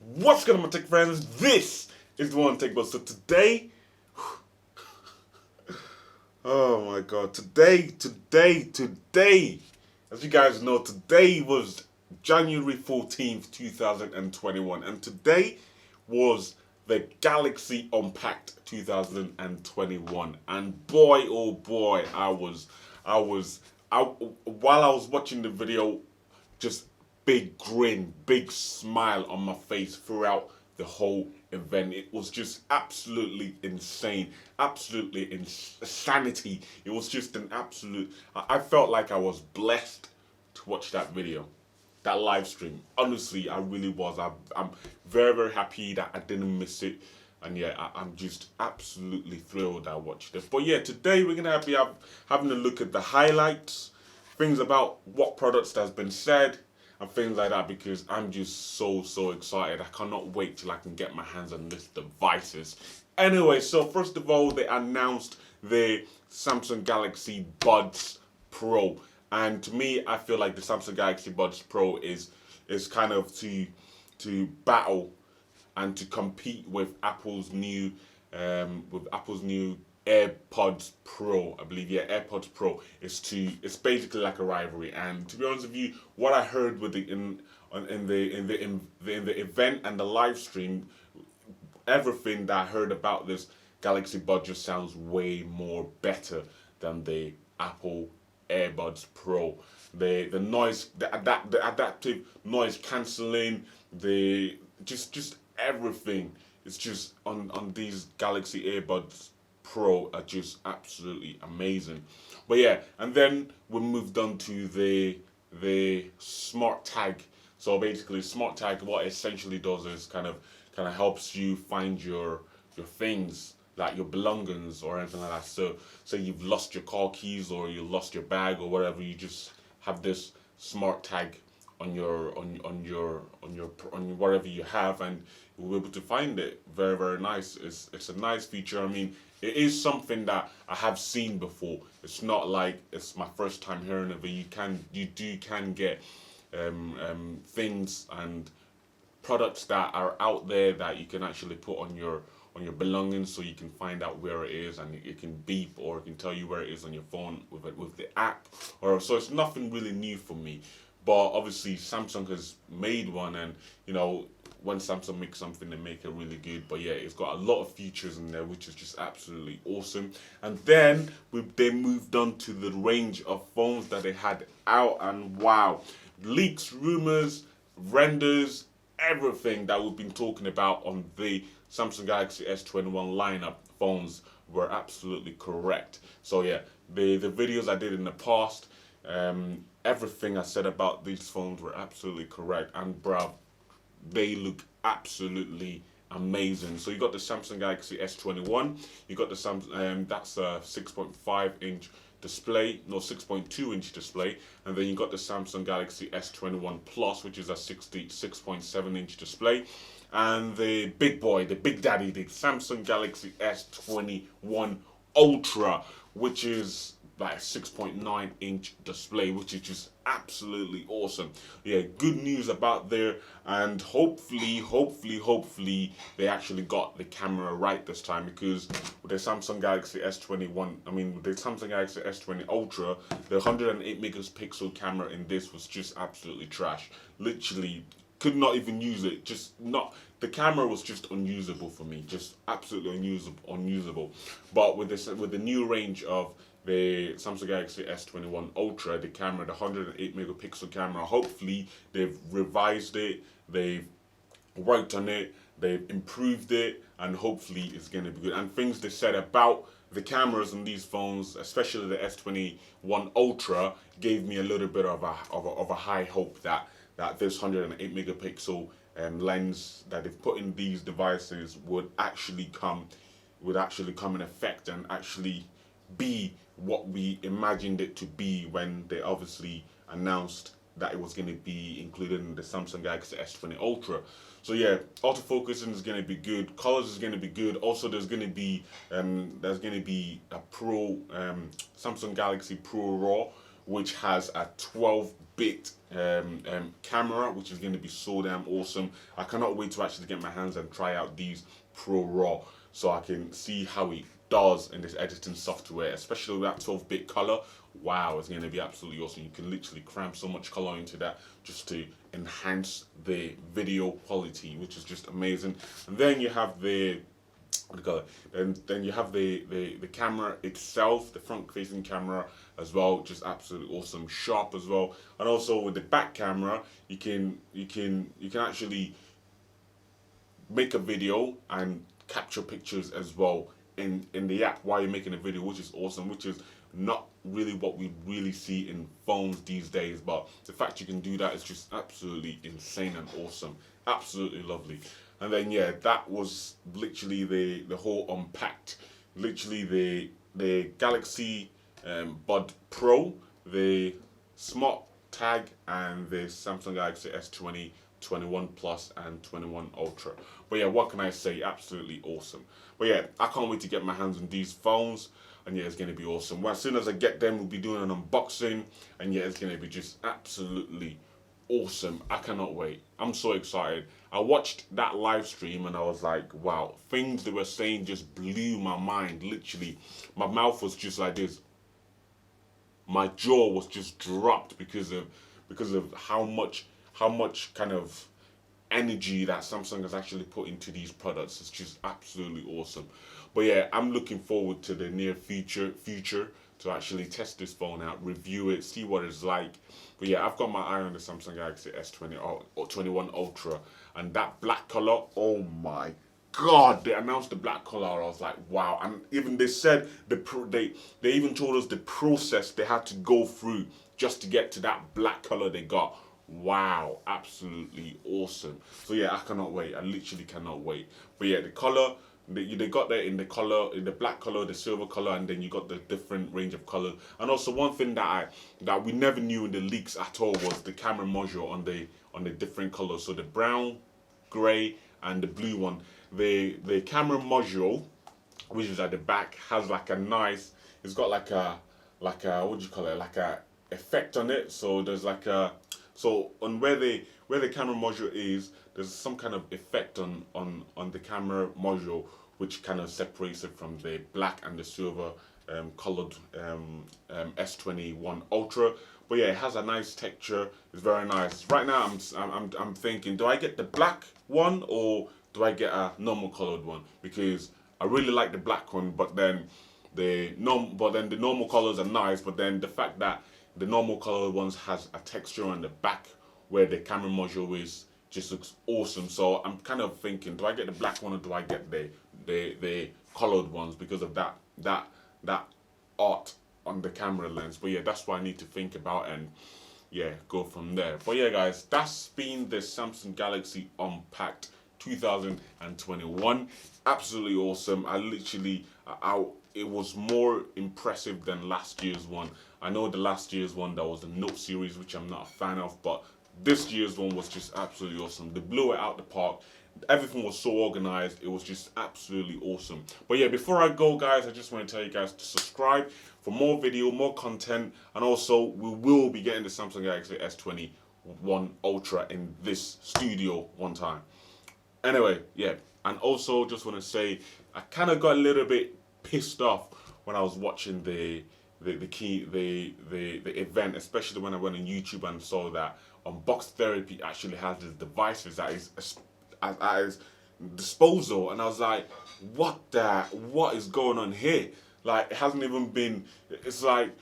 What's going on, my tech friends? This is the One Tech Buzz. So today, oh my god, today, as you guys know, today was January 14th, 2021, and today was the Galaxy Unpacked 2021. And boy, oh boy, while I was watching the video, just big grin, big smile on my face throughout the whole event. It was just absolutely insane, absolutely insanity. It was just an absolute. I felt like I was blessed to watch that video, that live stream. Honestly, I really was. I'm very, very happy that I didn't miss it. And yeah, I'm just absolutely thrilled I watched it. But yeah, today we're gonna be having a look at the highlights, things about what products has been said, and things like that, because I'm just so excited. I cannot wait till I can get my hands on this devices. Anyway, so first of all, they announced the Samsung Galaxy Buds Pro, and to me, I feel like the Samsung Galaxy Buds Pro is kind of to battle and to compete with Apple's new AirPods Pro, I believe. Yeah, AirPods Pro it's basically like a rivalry. And to be honest with you, what I heard with the in the event and the live stream, everything that I heard about this Galaxy Buds just sounds way more better than the Apple AirPods Pro. The noise, the adaptive noise cancelling, the just everything. It's just on these Galaxy AirPods Pro are just absolutely amazing. But yeah, and then we moved on to the smart tag. So basically, smart tag, what it essentially does is kind of helps you find your things, like your belongings or anything like that. So you've lost your car keys or you lost your bag or whatever, you just have this smart tag on whatever you have, and you'll be able to find it. Very, very nice. It's a nice feature. I mean, it is something that I have seen before. It's not like it's my first time hearing of it. You can get things and products that are out there that you can actually put on your belongings, so you can find out where it is, and it can beep or it can tell you where it is on your phone with the app. Or so it's nothing really new for me. But obviously Samsung has made one, and when Samsung makes something, they make it really good. But yeah, it's got a lot of features in there, which is just absolutely awesome. And then they moved on to the range of phones that they had out, and wow, leaks, rumors, renders, everything that we've been talking about on the Samsung Galaxy S21 lineup phones were absolutely correct. So yeah, the videos I did in the past, everything I said about these phones were absolutely correct. And bruv, they look absolutely amazing. So you got the Samsung Galaxy S21, you got the Samsung, that's a 6.5 inch display, no, 6.2 inch display, and then you got the Samsung Galaxy S21 Plus, which is a 6.7 inch display, and the big boy, the big daddy, the Samsung Galaxy S21 Ultra, which is like a 6.9 inch display, which is just absolutely awesome. Yeah, good news about there, and hopefully they actually got the camera right this time, because with the Samsung Galaxy S21, I mean with the Samsung Galaxy S20 Ultra, the 108 megapixel camera in this was just absolutely trash. Literally could not even use it. Just not, the camera was just unusable for me, just absolutely unusable. But with the new range of the Samsung Galaxy S21 Ultra, the camera, the 108 megapixel camera, hopefully they've revised it, they've worked on it, they've improved it, and hopefully it's going to be good. And things they said about the cameras on these phones, especially the S21 Ultra, gave me a little bit of a high hope that this 108 megapixel lens that they've put in these devices would actually come in effect and actually be what we imagined it to be when they obviously announced that it was going to be included in the Samsung Galaxy S20 Ultra. So yeah, autofocusing is going to be good. Colors is going to be good. Also, there's going to be a Pro Samsung Galaxy Pro Raw, which has a 12 bit camera, which is going to be so damn awesome. I cannot wait to actually get my hands and try out these Pro Raw so I can see how it does in this editing software, especially with that 12-bit color. Wow, it's going to be absolutely awesome. You can literally cram so much color into that just to enhance the video quality, which is just amazing. And then you have the then you have the camera itself, the front facing camera as well, just absolutely awesome, sharp as well. And also with the back camera, you can actually make a video and capture pictures as well in the app while you're making a video, which is awesome, which is not really what we really see in phones these days. But the fact you can do that is just absolutely insane and awesome, absolutely lovely. And then yeah, that was literally the whole Unpacked, literally the Galaxy Bud Pro, the Smart Tag, and the Samsung Galaxy S20, 21 Plus, and 21 Ultra. But yeah, what can I say? Absolutely awesome. But yeah, I can't wait to get my hands on these phones. And yeah, it's going to be awesome. Well, as soon as I get them, we'll be doing an unboxing. And yeah, it's going to be just absolutely awesome. I cannot wait. I'm so excited. I watched that live stream and I was like, wow, things they were saying just blew my mind. Literally, my mouth was just like this. My jaw was just dropped because of how much kind of energy that Samsung has actually put into these products. It's just absolutely awesome. But yeah, I'm looking forward to the near future to actually test this phone out, review it, see what it's like. But yeah, I've got my eye on the Samsung Galaxy S20 or 21 Ultra, and that black color, oh my God, they announced the black color. I was like, wow. And even they said they even told us the process they had to go through just to get to that black color they got. Wow, absolutely awesome. So yeah, I cannot wait. I literally cannot wait. But yeah, the color, they got that in the color, in the black color, the silver color, and then you got the different range of colors. And also one thing that we never knew in the leaks at all was the camera module on the different colors. So the brown, gray, and the blue one. The camera module, which is at the back, has like a nice. It's got like a what do you call it? Like a effect on it. So there's like a on where the camera module is, there's some kind of effect on the camera module which kind of separates it from the black and the silver colored S21 Ultra. But yeah, it has a nice texture. It's very nice. Right now, I'm thinking, do I get the black one or do I get a normal colored one? Because I really like the black one, but then the normal colors are nice. But then the fact that the normal colored ones has a texture on the back where the camera module is just looks awesome. So I'm kind of thinking, do I get the black one or do I get the colored ones because of that art on the camera lens? But yeah, that's what I need to think about and yeah, go from there. But yeah, guys, that's been the Samsung Galaxy Unpacked 2021. Absolutely awesome. It was more impressive than last year's one. I know the last year's one, that was the Note series, which I'm not a fan of, but this year's one was just absolutely awesome. They blew it out the park. Everything was so organized. It was just absolutely awesome. But yeah, before I go, guys, I just want to tell you guys to subscribe for more video, more content, and also we will be getting the Samsung Galaxy S21 Ultra in this studio one time. Anyway, yeah, and also just want to say I kind of got a little bit pissed off when I was watching the event, especially when I went on YouTube and saw that Unbox Therapy actually has these devices at his disposal, and I was like, what is going on here? Like, it hasn't even been. It's like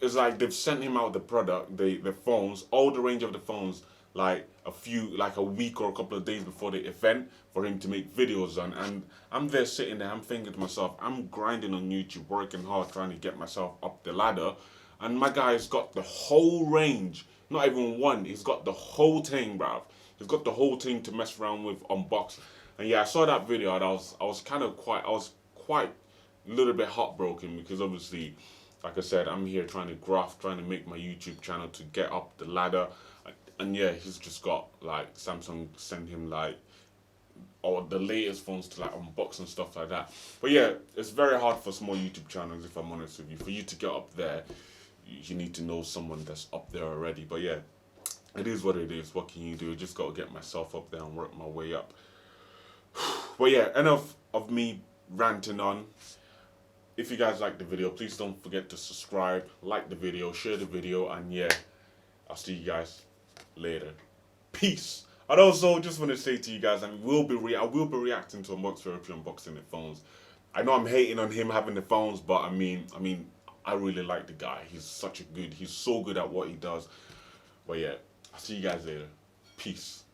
they've sent him out the product, the phones, all the range of the phones, like a week or a couple of days before the event for him to make videos on. And I'm there sitting there, I'm thinking to myself, I'm grinding on YouTube, working hard, trying to get myself up the ladder, and my guy's got the whole range, not even one, he's got the whole thing, bruv. He's got the whole thing to mess around with, unbox. And yeah, I saw that video and I was quite a little bit heartbroken because obviously, like I said, I'm here trying to graft, trying to make my YouTube channel to get up the ladder. And yeah, he's just got like Samsung send him like or the latest phones to like unbox and stuff like that. But yeah, it's very hard for small YouTube channels, if I'm honest with you. For you to get up there, you need to know someone that's up there already. But yeah, it is what it is. What can you do? Just got to get myself up there and work my way up. But yeah, enough of me ranting on. If you guys like the video, please don't forget to subscribe, like the video, share the video, and yeah, I'll see you guys later. Peace. And also, just want to say to you guys, I will be reacting to Unbox Therapy unboxing the phones. I know I'm hating on him having the phones, but I mean, I really like the guy. He's so good at what he does. But yeah, I'll see you guys later. Peace.